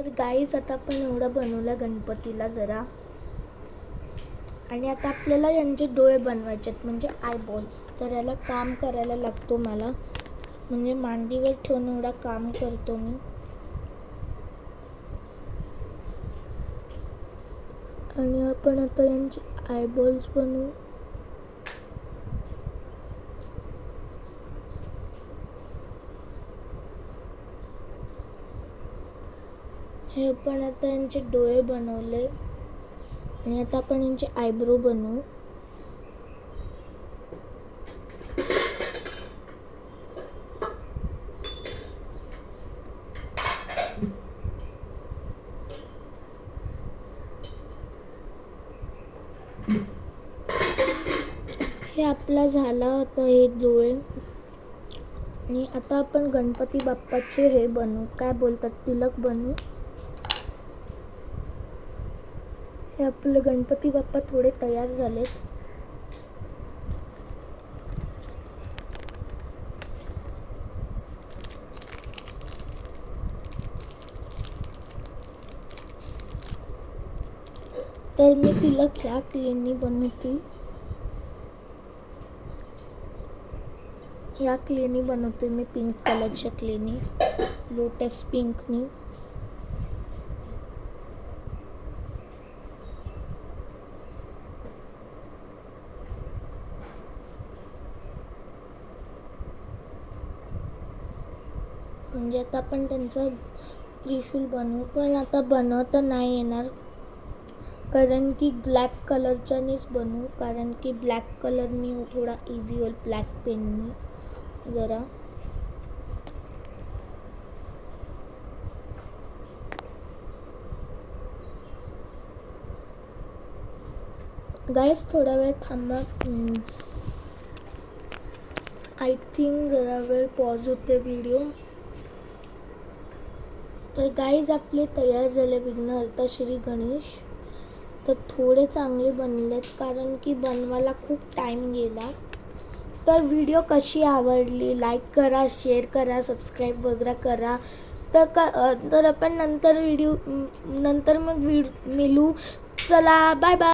तर गाईज आता आपण एवढं बनवलं गणपतीला जरा, आणि आता आपल्याला यांचे डोळे बनवायचे आहेत म्हणजे आयबॉल्स. तर याला काम करायला लागतो मला, म्हणजे मांडीवर ठेवून एवढा काम करतो मी. आणि आपण आता यांचे आयबॉल्स बनवू. हे आपण आता यांचे डोळे बनवले आणि आता आपण यांचे आयब्रो बनवू. हे आपला झाला आता हे डोळे. आणि आता आपण गणपती बाप्पाचे हे बनवू, काय बोलतात, तिलक बनवू. हे आपले गणपती बाप्पा थोडे तयार झालेत. तर मी तिलक ह्या क्लेनी बनवते, या क्लेनी बनवते मी, पिंक कलरच्या क्लेनी, लोटस पिंकनी. म्हणजे आता आपण त्यांचा त्रिशूल बनवू, पण आता बनवता नाही येणार कारण की ब्लॅक कलरच्यानीच बनवू, कारण की ब्लॅक कलरनी थोडा इझी होईल, ब्लॅक पेननी जरा. गाईज थोडा वेळ थांबा, आय थिंक जरा वेळ पॉज होते व्हिडिओ. तर गाईज आपले तयार झाले विघ्नहर्ता श्री गणेश. तर थोडे चांगले बनलेत कारण की बनवायला खूप टाईम गेला. तर व्हिडिओ कशी आवडली, लाईक करा, शेअर करा, सबस्क्राईब वगैरे करा. तर आपण नंतर मग मिळू. चला, बाय बाय.